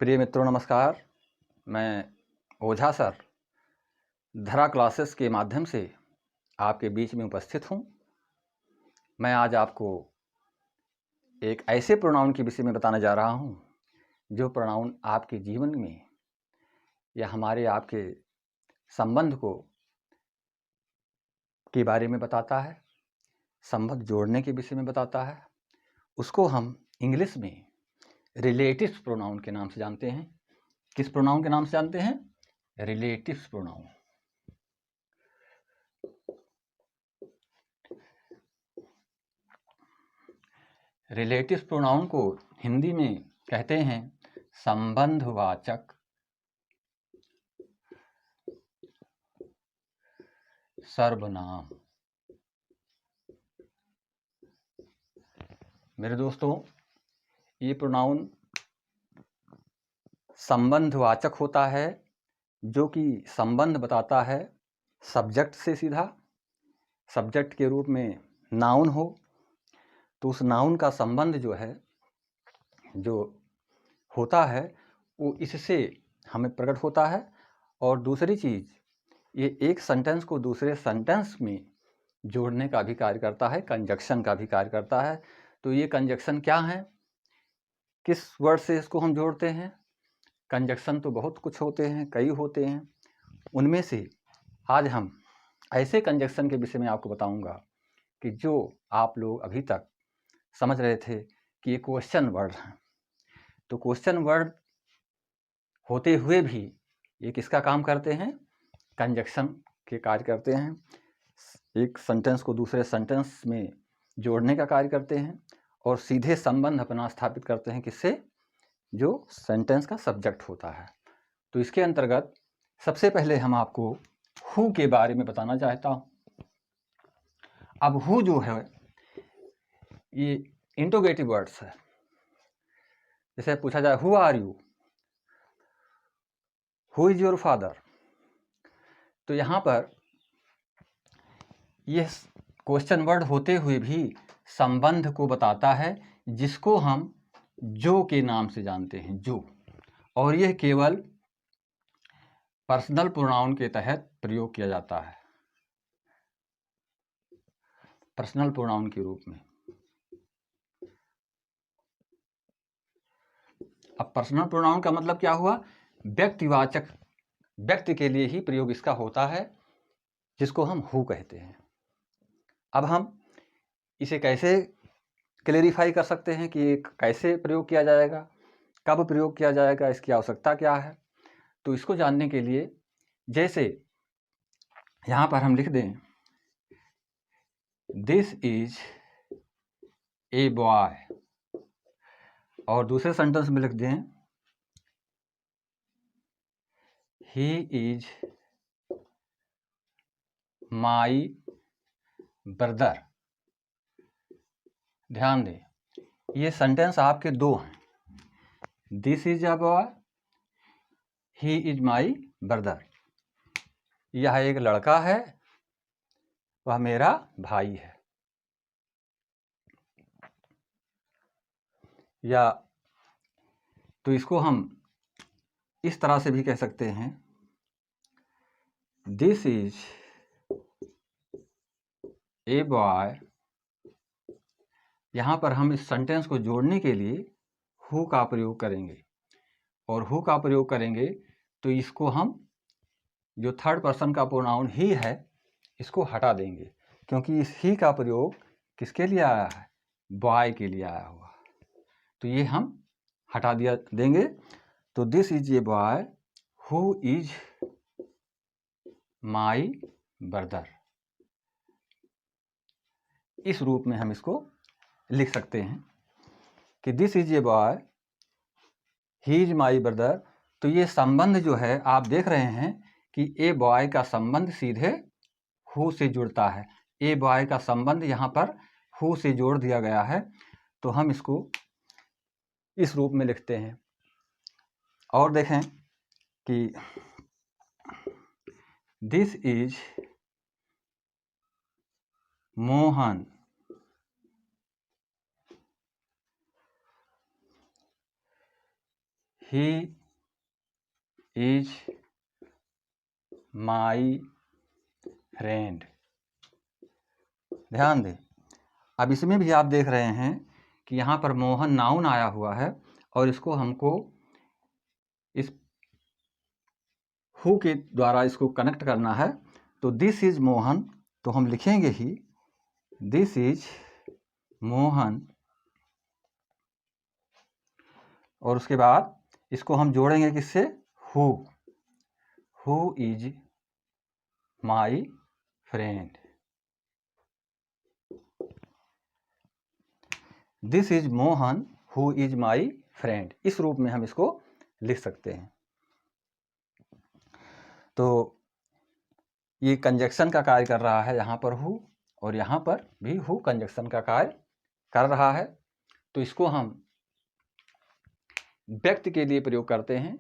प्रिय मित्रों नमस्कार। मैं ओझा सर धरा क्लासेस के माध्यम से आपके बीच में उपस्थित हूँ। मैं आज आपको एक ऐसे प्रोनाउन के विषय में बताने जा रहा हूँ जो प्रोनाउन आपके जीवन में या हमारे आपके संबंध के बारे में बताता है, संबंध जोड़ने के विषय में बताता है। उसको हम इंग्लिश में रिलेटिव्स प्रोनाउन के नाम से जानते हैं। किस प्रोनाउन के नाम से जानते हैं? Relatives pronoun. रिलेटिव्स प्रोनाउन को हिंदी में कहते हैं संबंधवाचक सर्वनाम। मेरे दोस्तों, ये प्रोनाउन संबंधवाचक होता है, जो कि संबंध बताता है सब्जेक्ट से सीधा। सब्जेक्ट के रूप में नाउन हो तो उस नाउन का संबंध जो होता है वो इससे हमें प्रकट होता है। और दूसरी चीज़, ये एक सेंटेंस को दूसरे सेंटेंस में जोड़ने का भी कार्य करता है, कंजक्शन का भी कार्य करता है। तो ये कंजक्शन क्या है, किस वर्ड से इसको हम जोड़ते हैं? कंजक्शन तो बहुत कुछ होते हैं, कई होते हैं। उनमें से आज हम ऐसे कंजक्शन के विषय में आपको बताऊंगा कि जो आप लोग अभी तक समझ रहे थे कि ये क्वेश्चन वर्ड हैं। तो क्वेश्चन वर्ड होते हुए भी ये किसका काम करते हैं? कंजक्शन के कार्य करते हैं। एक सेंटेंस को दूसरे सेंटेंस में जोड़ने का कार्य करते हैं और सीधे संबंध अपना स्थापित करते हैं। किससे? जो सेंटेंस का सब्जेक्ट होता है। तो इसके अंतर्गत सबसे पहले हम आपको हु के बारे में बताना चाहता हूँ। अब हु जो है ये इंटरोगेटिव वर्ड्स है। जैसे पूछा जाए who are you, who is your father, तो यहाँ पर यह क्वेश्चन वर्ड होते हुए भी संबंध को बताता है, जिसको हम जो के नाम से जानते हैं, जो। और यह केवल पर्सनल प्रोनाउन के तहत प्रयोग किया जाता है, पर्सनल प्रोनाउन के रूप में। अब पर्सनल प्रोनाउन का मतलब क्या हुआ? व्यक्तिवाचक, व्यक्ति के लिए ही प्रयोग इसका होता है, जिसको हम हु कहते हैं। अब हम इसे कैसे क्लेरिफाई कर सकते हैं कि कैसे प्रयोग किया जाएगा, कब प्रयोग किया जाएगा, इसकी आवश्यकता क्या है? तो इसको जानने के लिए जैसे यहाँ पर हम लिख दें दिस इज ए बॉय, और दूसरे सेंटेंस में लिख दें ही इज माई ब्रदर। ध्यान दें, ये सेंटेंस आपके दो हैं। This is a boy, he is my brother. यह एक लड़का है, वह मेरा भाई है। या तो इसको हम इस तरह से भी कह सकते हैं दिस इज ए बॉय। यहाँ पर हम इस सेंटेंस को जोड़ने के लिए हु का प्रयोग करेंगे, और हु का प्रयोग करेंगे तो इसको हम जो थर्ड पर्सन का प्रोनाउन ही है इसको हटा देंगे, क्योंकि इस ही का प्रयोग किसके लिए आया है? बॉय के लिए आया हुआ। तो ये हम हटा देंगे। तो this is a boy who is my brother. इस रूप में हम इसको लिख सकते हैं कि this is a boy he is my brother. तो ये संबंध जो है आप देख रहे हैं कि ए बॉय का संबंध सीधे हु से जुड़ता है। ए बॉय का संबंध यहाँ पर हु से जोड़ दिया गया है। तो हम इसको इस रूप में लिखते हैं। और देखें कि this is Mohan, he is my friend. ध्यान दें, अब इसमें भी आप देख रहे हैं कि यहाँ पर मोहन नाउन आया हुआ है और इसको हमको इस हु के द्वारा इसको कनेक्ट करना है। तो दिस इज मोहन, तो हम लिखेंगे ही दिस इज मोहन, और उसके बाद इसको हम जोड़ेंगे किससे, who is my friend. This is Mohan who is my friend, इस रूप में हम इसको लिख सकते हैं। तो ये कंजक्शन का कार्य कर रहा है यहाँ पर हु, और यहाँ पर भी हु कंजक्शन का कार्य कर रहा है। तो इसको हम व्यक्ति के लिए प्रयोग करते हैं,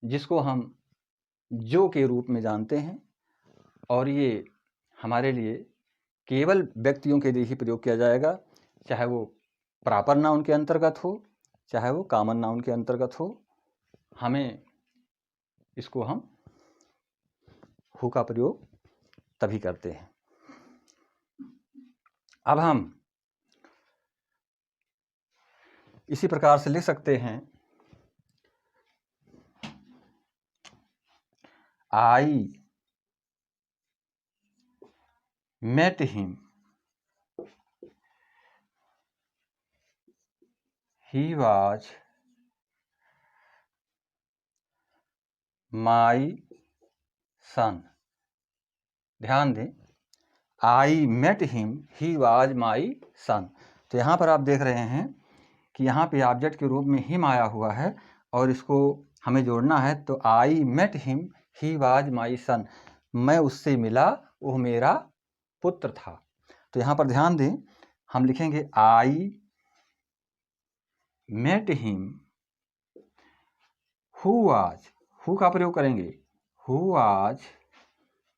जिसको हम जो के रूप में जानते हैं, और ये हमारे लिए केवल व्यक्तियों के लिए ही प्रयोग किया जाएगा, चाहे वो प्रॉपर नाउन के अंतर्गत हो, चाहे वो कॉमन नाउन के अंतर्गत हो। हमें इसको हम हु का प्रयोग तभी करते हैं। अब हम इसी प्रकार से लिख सकते हैं, आई met him, he was my son। ध्यान दें, I met him, he was my son. तो यहाँ पर आप देख रहे हैं कि यहाँ पे ऑब्जेक्ट के रूप में हिम आया हुआ है और इसको हमें जोड़ना है। तो I met him, he was my son, मैं उससे मिला, वो मेरा पुत्र था। तो यहाँ पर ध्यान दें, हम लिखेंगे I met him who was, who का प्रयोग करेंगे, हु वाज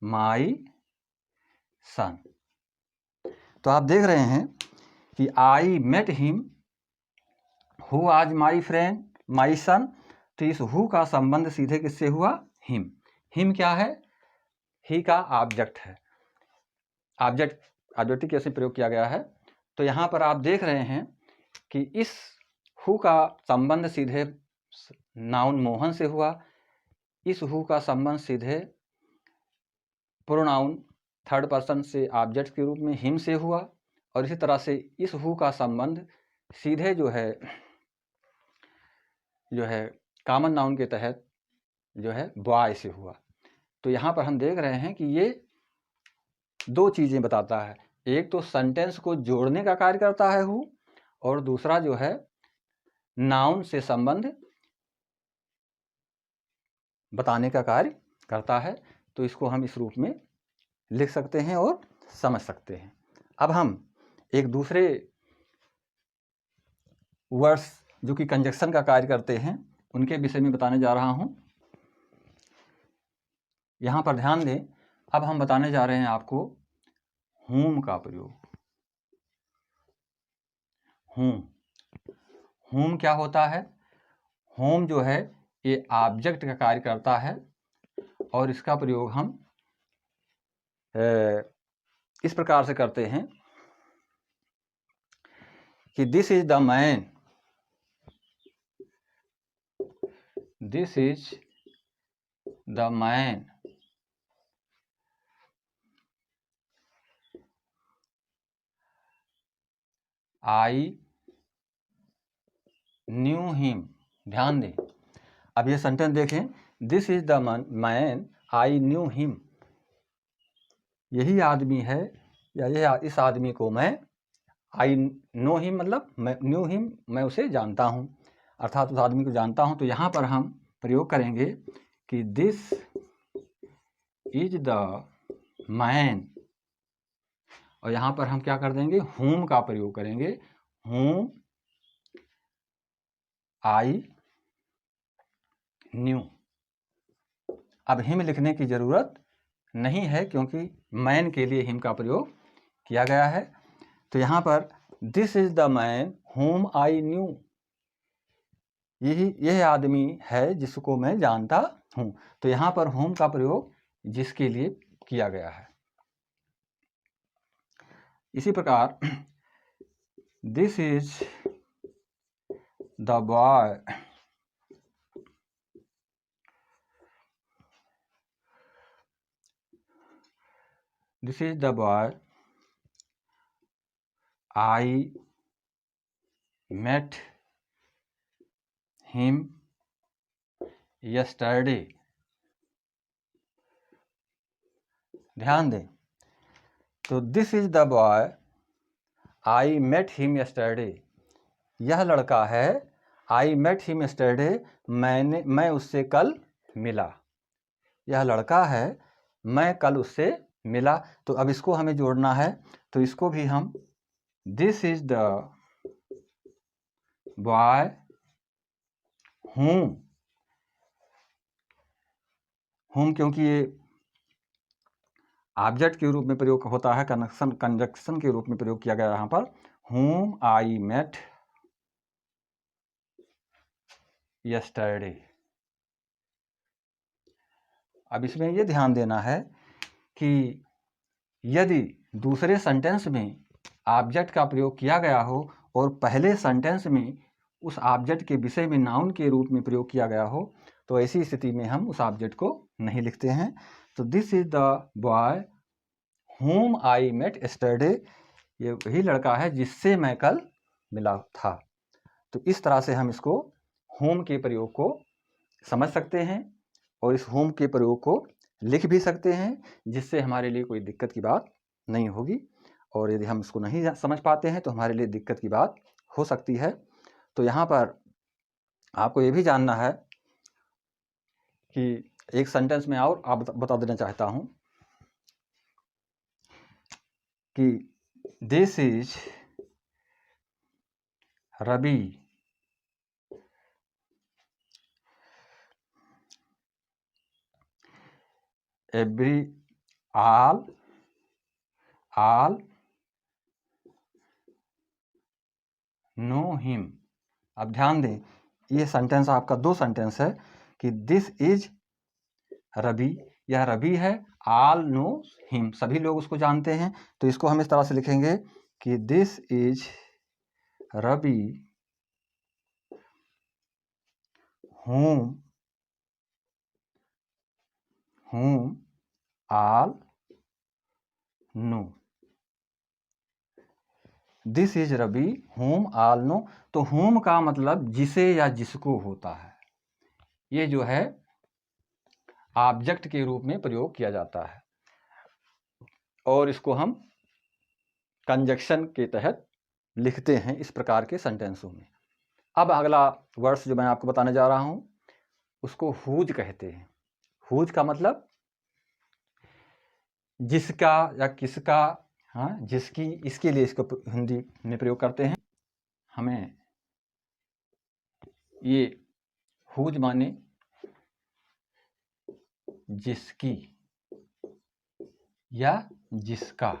माई सन। तो आप देख रहे हैं कि I met him who was my friend my son. तो इस हु का संबंध सीधे किससे हुआ, हिम। हिम क्या है, ही का ऑब्जेक्ट है। ऑब्जेक्टिव कैसे प्रयोग किया गया है। तो यहाँ पर आप देख रहे हैं कि इस हु का संबंध सीधे नाउन मोहन से हुआ, इस हु का संबंध सीधे प्रोनाउन थर्ड पर्सन से ऑब्जेक्ट के रूप में हिम से हुआ, और इसी तरह से इस हु का संबंध सीधे जो है कॉमन नाउन के तहत जो है बॉय से हुआ। तो यहाँ पर हम देख रहे हैं कि ये दो चीज़ें बताता है, एक तो सेंटेंस को जोड़ने का कार्य करता है हु, और दूसरा जो है नाउन से संबंध बताने का कार्य करता है। तो इसको हम इस रूप में लिख सकते हैं और समझ सकते हैं। अब हम एक दूसरे वर्ड्स जो कि कंजक्शन का कार्य करते हैं उनके विषय में बताने जा रहा हूं। यहाँ पर ध्यान दें, अब हम बताने जा रहे हैं आपको whom का प्रयोग। whom क्या होता है, whom जो है ये ऑब्जेक्ट का कार्य करता है, और इसका प्रयोग हम इस प्रकार से करते हैं कि this is the man, this is the man I knew him. ध्यान दें, अब ये सेंटेंस देखें, this is the man I knew him, यही आदमी है या यह इस आदमी को मैं, आई नो हिम मतलब मैं, न्यू हिम मैं उसे जानता हूँ, अर्थात उस आदमी को जानता हूँ। तो यहाँ पर हम प्रयोग करेंगे कि दिस इज द मैन, और यहाँ पर हम क्या कर देंगे, whom का प्रयोग करेंगे, whom आई न्यू। अब हिम लिखने की जरूरत नहीं है क्योंकि मैन के लिए हिम का प्रयोग किया गया है। तो यहाँ पर this is the man whom I knew, यह आदमी है जिसको मैं जानता हूँ। तो यहाँ पर whom का प्रयोग जिसके लिए किया गया है। इसी प्रकार this is the boy I met him yesterday. ध्यान दें, तो this is the boy I met him yesterday, यह लड़का है, आई मेट हिम यस्टरडे, मैं उससे कल मिला। यह लड़का है, मैं कल उससे मिला। तो अब इसको हमें जोड़ना है, तो इसको भी हम this is the boy whom क्योंकि ये ऑब्जेक्ट के रूप में प्रयोग होता है, कंजक्शन के रूप में प्रयोग किया गया यहाँ पर, whom आई मेट yesterday। अब इसमें ये ध्यान देना है कि यदि दूसरे सेंटेंस में ऑब्जेक्ट का प्रयोग किया गया हो और पहले सेंटेंस में उस ऑब्जेक्ट के विषय में नाउन के रूप में प्रयोग किया गया हो, तो ऐसी स्थिति में हम उस ऑब्जेक्ट को नहीं लिखते हैं। तो this is the boy whom I met yesterday, ये वही लड़का है जिससे मैं कल मिला था। तो इस तरह से हम इसको whom के प्रयोग को समझ सकते हैं और इस whom के प्रयोग को लिख भी सकते हैं, जिससे हमारे लिए कोई दिक्कत की बात नहीं होगी। और यदि हम इसको नहीं समझ पाते हैं तो हमारे लिए दिक्कत की बात हो सकती है। तो यहाँ पर आपको ये भी जानना है कि एक सेंटेंस में और आप बता देना चाहता हूँ कि this is Ravi every all know him. अब ध्यान दें, ये सेंटेंस आपका दो सेंटेंस है कि दिस इज रवि, यह रवि है, ऑल नो हिम, सभी लोग उसको जानते हैं। तो इसको हम इस तरह से लिखेंगे कि this is Ravi whom all know। This is Ravi whom all know। तो whom का मतलब जिसे या जिसको होता है, ये जो है ऑब्जेक्ट के रूप में प्रयोग किया जाता है और इसको हम कंजक्शन के तहत लिखते हैं इस प्रकार के सेंटेंसों में। अब अगला वर्ड्स जो मैं आपको बताने जा रहा हूं उसको हुज कहते हैं। हुज का मतलब जिसका या किसका, हाँ जिसकी, इसके लिए इसको हिंदी में प्रयोग करते हैं। हमें ये हुज माने जिसकी या जिसका,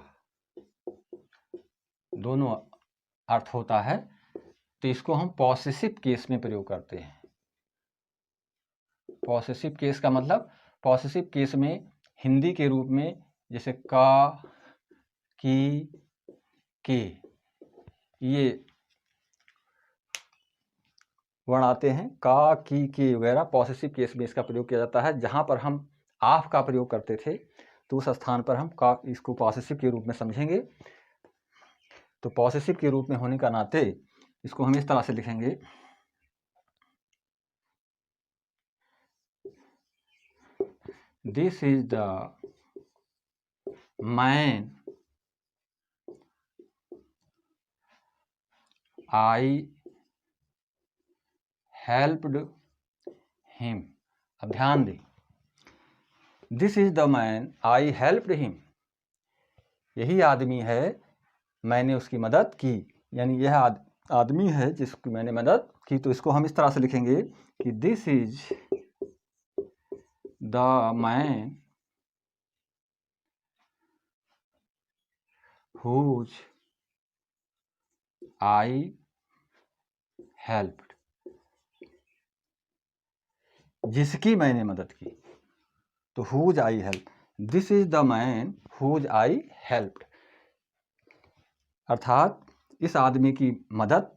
दोनों अर्थ होता है। तो इसको हम पॉसेसिव केस में प्रयोग करते हैं। पॉसेसिव केस का मतलब, पॉसेसिव केस में हिंदी के रूप में जैसे का, की, के, ये वर्ण आते हैं, का, की, के वगैरह, पॉसेसिव केस में इसका प्रयोग किया जाता है। जहां पर हम ऑफ का प्रयोग करते थे तो उस स्थान पर हम का, इसको पॉसेसिव के रूप में समझेंगे। तो पॉसेसिव के रूप में होने का नाते इसको हम इस तरह से लिखेंगे, this is the man I helped him. अब ध्यान दें, this is the man I helped him, यही आदमी है मैंने उसकी मदद की, यानी यह आदमी है जिसकी मैंने मदद की। तो इसको हम इस तरह से लिखेंगे कि this is the man whose I helped। जिसकी मैंने मदद की। तो whose I help, this is the man whose I helped, अर्थात इस आदमी की मदद,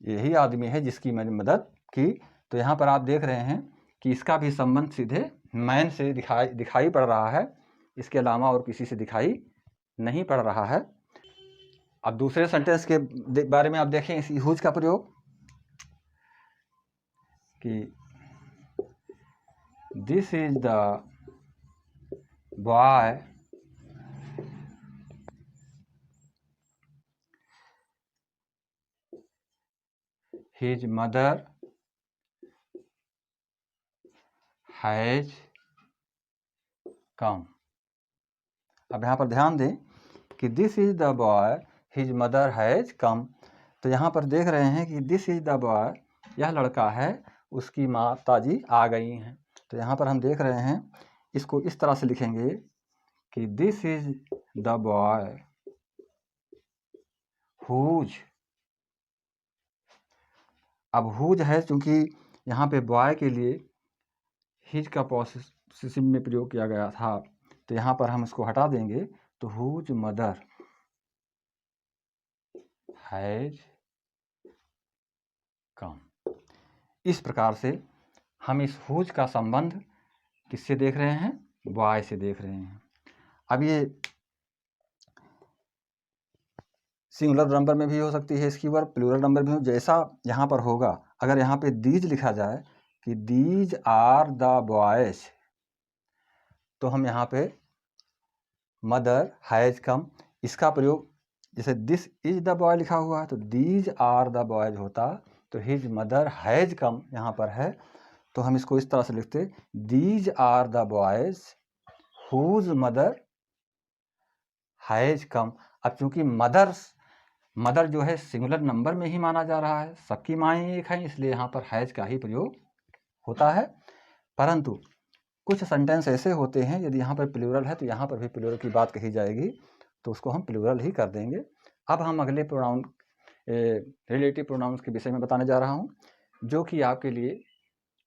यही आदमी है जिसकी मैंने मदद की। तो यहाँ पर आप देख रहे हैं कि इसका भी संबंध सीधे मैन से दिखाई पड़ रहा है, इसके अलावा और किसी से दिखाई नहीं पड़ रहा है। अब दूसरे सेंटेंस के बारे में आप देखें इस हुज का प्रयोग कि this is the boy his mother has come. अब यहाँ पर ध्यान दें कि this is the boy his mother has कम। तो यहाँ पर देख रहे हैं कि दिस इज द बॉय, यह लड़का है, उसकी माताजी आ गई हैं। तो यहाँ पर हम देख रहे हैं, इसको इस तरह से लिखेंगे कि this is the boy whose. अब हुज है, चूंकि यहाँ पे बॉय के लिए हिज का पॉसेसिव में प्रयोग किया गया था, तो यहाँ पर हम इसको हटा देंगे। तो हुज मदर हैज कम। इस प्रकार से हम इस हुज का संबंध किससे देख रहे हैं? बॉय से देख रहे हैं। अब ये सिंगुलर नंबर में भी हो सकती है इसकी वर्ब, प्लूरल नंबर में हो, जैसा यहाँ पर होगा। अगर यहाँ पे दीज लिखा जाए कि दीज आर द बॉयज, तो हम यहाँ पे मदर हैज कम, इसका प्रयोग, जैसे दिस इज द बॉय लिखा हुआ है तो दीज आर द बॉयज होता, तो हिज मदर हैज कम यहाँ पर है, तो हम इसको इस तरह से लिखते, these are the boys whose mother has come. अब चूंकि मदर जो है सिंगुलर नंबर में ही माना जा रहा है, सबकी माएँ एक हैं, इसलिए यहाँ पर हैज का ही प्रयोग होता है। परंतु कुछ सेंटेंस ऐसे होते हैं, यदि यहाँ पर प्लूरल है तो यहाँ पर भी प्लूरल की बात कही जाएगी, तो उसको हम प्लूरल ही कर देंगे। अब हम अगले प्रोनाउन, रिलेटिव प्रोनाउंस के विषय में बताने जा रहा हूँ, जो कि आपके लिए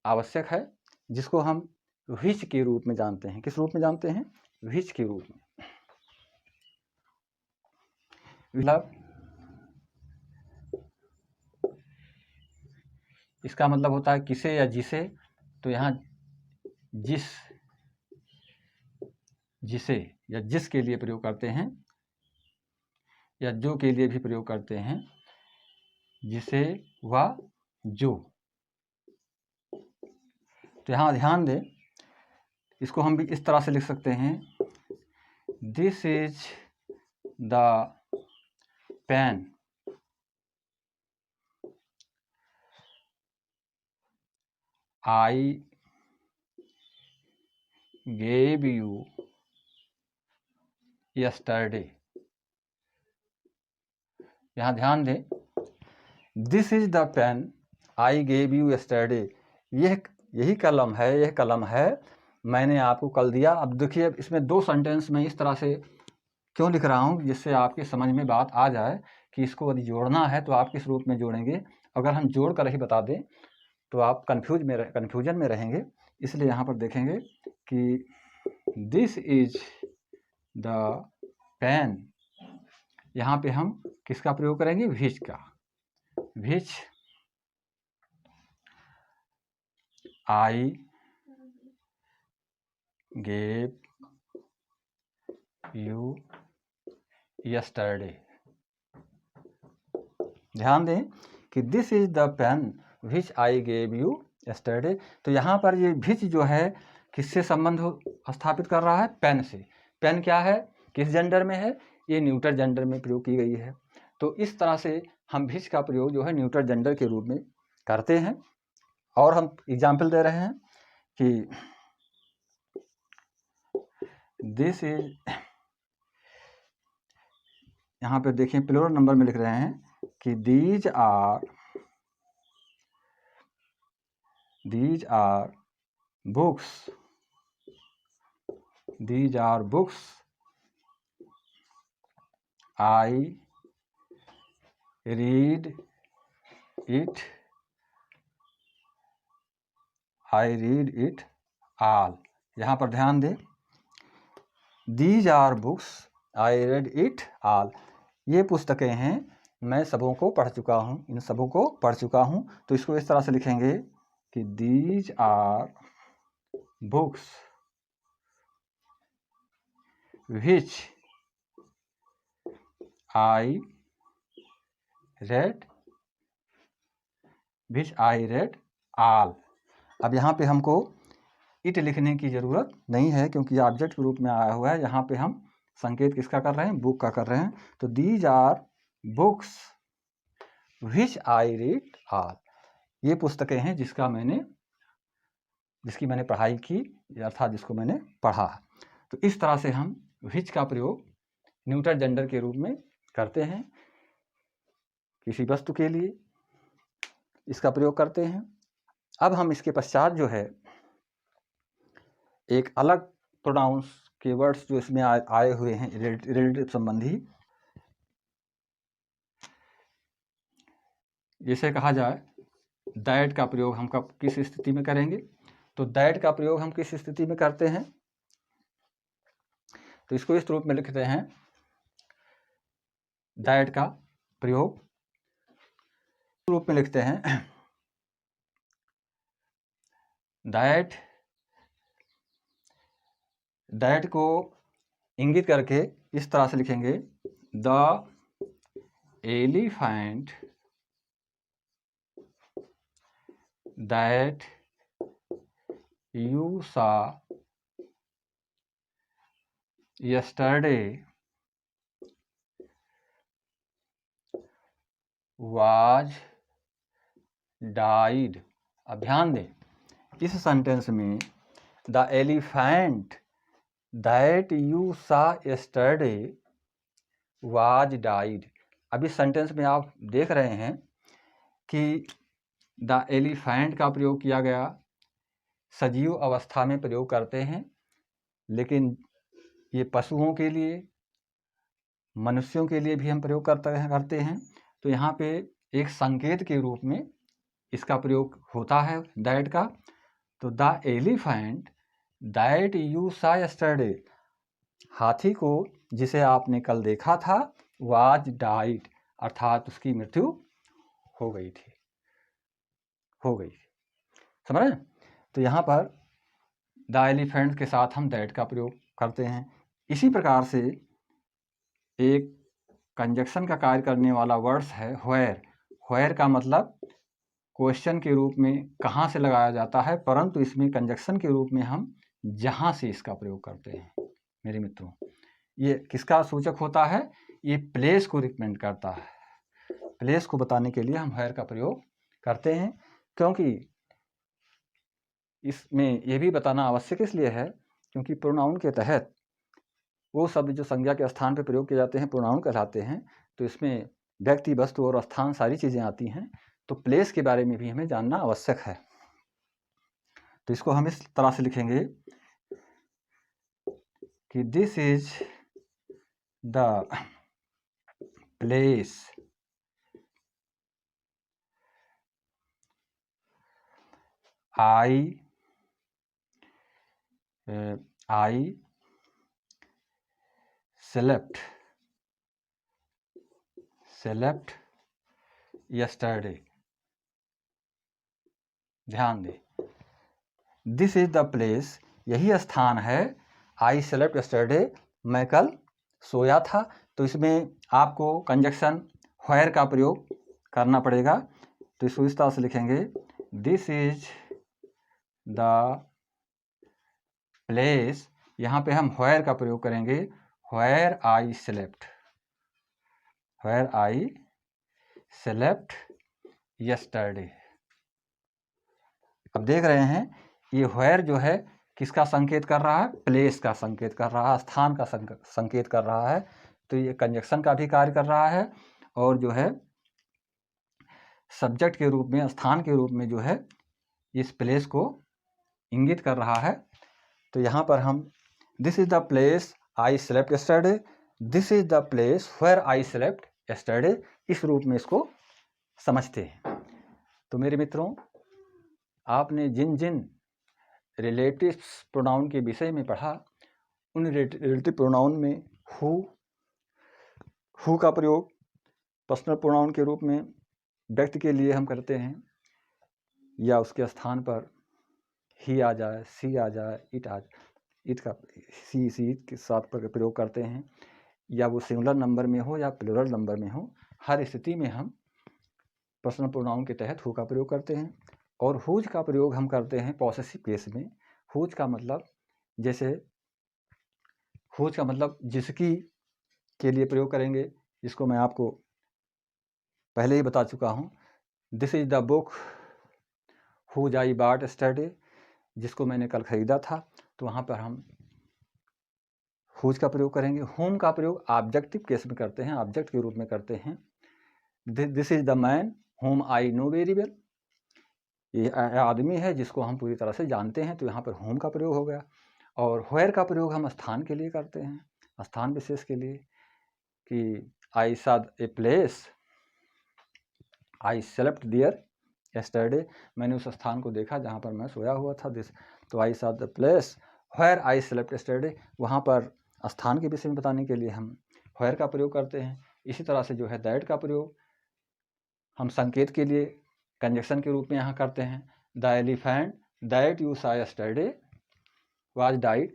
आवश्यक है, जिसको हम व्हिच के रूप में जानते हैं। किस रूप में जानते हैं? व्हिच के रूप में। मतलब इसका मतलब होता है किसे या जिसे, तो यहाँ जिसे या जिस के लिए प्रयोग करते हैं, या जो के लिए भी प्रयोग करते हैं, जिसे व जो। तो यहाँ ध्यान दें, इसको हम भी इस तरह से लिख सकते हैं, this is the pen I gave you yesterday. यहाँ ध्यान दें, this is the pen I gave you yesterday, यही कलम है, यह कलम है, मैंने आपको कल दिया। अब देखिए, इसमें दो सेंटेंस में इस तरह से क्यों लिख रहा हूँ, जिससे आपके समझ में बात आ जाए कि इसको यदि जोड़ना है तो आप किस रूप में जोड़ेंगे। अगर हम जोड़ कर ही बता दें तो आप कन्फ्यूजन में रहेंगे। इसलिए यहाँ पर देखेंगे कि दिस इज द पेन, यहाँ पे हम किसका प्रयोग करेंगे? व्हिच का। Which I gave you yesterday. ध्यान दें कि this is the pen which I gave you yesterday. तो यहाँ पर ये विच जो है किससे संबंध स्थापित कर रहा है? पेन से। पेन क्या है, किस जेंडर में है? ये न्यूटर जेंडर में प्रयोग की गई है। तो इस तरह से हम विच का प्रयोग जो है न्यूटर जेंडर के रूप में करते हैं। और हम एग्जाम्पल दे रहे हैं कि दिस इज, यहाँ पे देखें प्लूरल नंबर में लिख रहे हैं कि these are books, these are books I read it I read it all. यहाँ पर ध्यान दें, these are books I read it all. ये पुस्तकें हैं, मैं सबों को पढ़ चुका हूँ, इन सबों को पढ़ चुका हूँ। तो इसको इस तरह से लिखेंगे कि these are books which I read all. अब यहाँ पे हमको इट लिखने की ज़रूरत नहीं है क्योंकि ऑब्जेक्ट के रूप में आया हुआ है। यहाँ पे हम संकेत किसका कर रहे हैं? बुक का कर रहे हैं। तो these are books which I read all. ये पुस्तकें हैं जिसकी मैंने पढ़ाई की, अर्थात जिसको मैंने पढ़ा। तो इस तरह से हम विच का प्रयोग न्यूटर जेंडर के रूप में करते हैं, किसी वस्तु के लिए इसका प्रयोग करते हैं। अब हम इसके पश्चात जो है एक अलग प्रोनाउंस के वर्ड्स जो इसमें आए हुए हैं रिलेटिव संबंधी, जैसे कहा जाए दैट का प्रयोग हम कब किस स्थिति में करेंगे? तो दैट का प्रयोग हम किस स्थिति में करते हैं? तो इसको इस रूप में लिखते हैं, दैट का प्रयोग इस रूप में लिखते हैं, दैट को इंगित करके इस तरह से लिखेंगे, the elephant that you saw yesterday was died। अब ध्यान दें, इस सेंटेंस में the elephant that you saw yesterday was died। अब इस सेंटेंस में आप देख रहे हैं कि द एलिफेंट का प्रयोग किया गया, सजीव अवस्था में प्रयोग करते हैं, लेकिन ये पशुओं के लिए, मनुष्यों के लिए भी हम प्रयोग करते हैं। तो यहाँ पे एक संकेत के रूप में इसका प्रयोग होता है दैट का। तो the elephant that you saw yesterday, हाथी को जिसे आपने कल देखा था, वाज डाइड, अर्थात उसकी मृत्यु हो गई थी। समझ रहे हैं? तो यहाँ पर द एलिफेंट के साथ हम दैट का प्रयोग करते हैं। इसी प्रकार से एक कंजक्शन का कार्य करने वाला वर्ड्स है व्हेयर। व्हेयर का मतलब क्वेश्चन के रूप में कहाँ से लगाया जाता है, परंतु इसमें कंजक्शन के रूप में हम जहाँ से इसका प्रयोग करते हैं। मेरे मित्रों, ये किसका सूचक होता है? ये प्लेस को रिकमेंड करता है। प्लेस को बताने के लिए हम व्हेयर का प्रयोग करते हैं, क्योंकि इसमें यह भी बताना आवश्यक इसलिए है क्योंकि प्रोनाउन के तहत वो शब्द जो संज्ञा के स्थान पर प्रयोग किए जाते हैं प्रोनाउन कहलाते हैं। तो इसमें व्यक्ति, वस्तु और स्थान सारी चीज़ें आती हैं। तो प्लेस के बारे में भी हमें जानना आवश्यक है। तो इसको हम इस तरह से लिखेंगे कि this is the place I slept yesterday। ध्यान दें, दिस इज द प्लेस, यही स्थान है, आई slept yesterday, मैं कल सोया था। तो इसमें आपको कंजक्शन व्हेयर का प्रयोग करना पड़ेगा। तो इसको इस तरह से लिखेंगे, दिस इज द प्लेस, यहाँ पे हम व्हेयर का प्रयोग करेंगे, व्हेयर आई slept yesterday। अब देख रहे हैं ये व्हेयर जो है किसका संकेत कर रहा है? प्लेस का संकेत कर रहा है, स्थान का संकेत कर रहा है। तो ये कंजक्शन का भी कार्य कर रहा है और जो है सब्जेक्ट के रूप में, स्थान के रूप में जो है इस प्लेस को इंगित कर रहा है। तो यहाँ पर हम this is the place I slept yesterday, this is the place where I slept yesterday, इस रूप में इसको समझते हैं। तो मेरे मित्रों, आपने जिन जिन रिलेटिव प्रोनाउन के विषय में पढ़ा, उन रिलेटिव प्रोनाउन में हु का प्रयोग पर्सनल प्रोनाउन के रूप में व्यक्ति के लिए हम करते हैं, या उसके स्थान पर ही आ जाए, सी आ जाए, इट का सी के साथ पर प्रयोग करते हैं, या वो सिंगुलर नंबर में हो या प्लूरल नंबर में हो, हर स्थिति में हम पर्सनल प्रोनाउन के तहत हु का प्रयोग करते हैं। और हुज का प्रयोग हम करते हैं पॉसेसिव केस में। हुज का मतलब, जैसे हुज का मतलब जिसकी के लिए प्रयोग करेंगे, जिसको मैं आपको पहले ही बता चुका हूँ। This is the book whose I bought yesterday, जिसको मैंने कल खरीदा था, तो वहाँ पर हम हुज का प्रयोग करेंगे। होम का प्रयोग ऑब्जेक्टिव केस में करते हैं, ऑब्जेक्ट के रूप में करते हैं। This is the man home I know very well, ये आदमी है जिसको हम पूरी तरह से जानते हैं, तो यहाँ पर होम का प्रयोग हो गया। और वेयर का प्रयोग हम स्थान के लिए करते हैं, स्थान विशेष के लिए, कि I saw a place, I slept there yesterday, मैंने उस स्थान को देखा जहाँ पर मैं सोया हुआ था। दिस, तो I saw the place where I slept yesterday, वहाँ पर स्थान के विषय में बताने के लिए हम वेयर का प्रयोग करते हैं। इसी तरह से जो है दैट का प्रयोग हम संकेत के लिए कंजक्शन के रूप में यहाँ करते हैं। The elephant that you saw yesterday was died,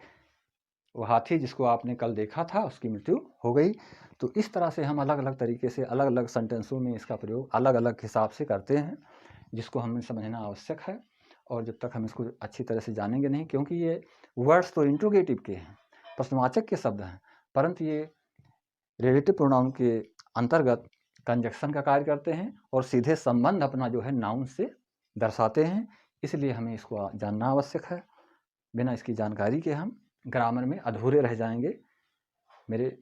वो हाथी जिसको आपने कल देखा था उसकी मृत्यु हो गई। तो इस तरह से हम अलग अलग तरीके से अलग अलग सेंटेंसों में इसका प्रयोग अलग अलग हिसाब से करते हैं, जिसको हमें समझना आवश्यक है। और जब तक हम इसको अच्छी तरह से जानेंगे नहीं, क्योंकि ये वर्ड्स तो इंट्रोगेटिव के हैं, प्रश्नवाचक के शब्द हैं, परंतु ये रिलेटिव प्रोनाउन के अंतर्गत कंजक्शन का कार्य करते हैं और सीधे संबंध अपना जो है नाउन से दर्शाते हैं। इसलिए हमें इसको जानना आवश्यक है। बिना इसकी जानकारी के हम ग्रामर में अधूरे रह जाएंगे मेरे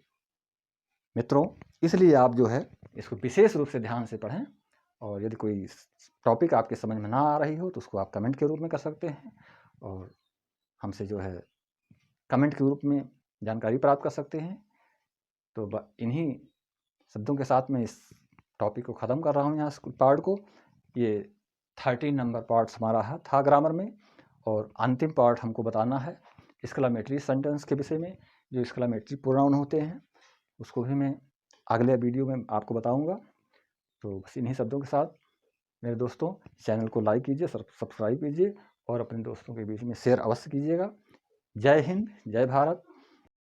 मित्रों। इसलिए आप जो है इसको विशेष रूप से ध्यान से पढ़ें, और यदि कोई टॉपिक आपके समझ में ना आ रही हो तो उसको आप कमेंट के रूप में कर सकते हैं, और हमसे जो है कमेंट के रूप में जानकारी प्राप्त कर सकते हैं। तो इन्हीं शब्दों के साथ मैं इस टॉपिक को ख़त्म कर रहा हूँ यहाँ पार्ट को। ये 13 नंबर पार्ट्स हमारा था ग्रामर में, और अंतिम पार्ट हमको बताना है एक्सक्लेमेटरी सेंटेंस के विषय में। जो एक्सक्लेमेटरी प्रोनाउन होते हैं उसको भी मैं अगले वीडियो में आपको बताऊंगा। तो बस इन्हीं शब्दों के साथ मेरे दोस्तों, चैनल को लाइक कीजिए, सब्सक्राइब कीजिए और अपने दोस्तों के बीच में शेयर अवश्य कीजिएगा। जय हिंद, जय भारत।